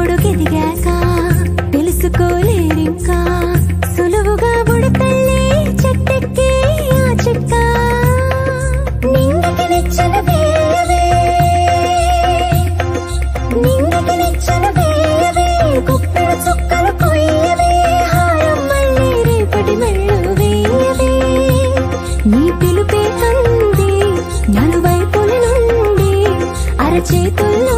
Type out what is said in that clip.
పొడుగెదిగాక తెలుసుకోలేరింకా సులువుగా బుడతల్లి చెట్టెక్కి ఆ చిట్కా నింగికి నిచ్చెన వేయవే నింగికి నిచ్చెన వేయవే గుప్పెడు చుక్కలు కొయ్యవే హారం మళ్ళీ రేపటి మెళ్ళు వేయవే నీ పిలుపే అంది నలువైపుల నుండి అరచేతుల్లో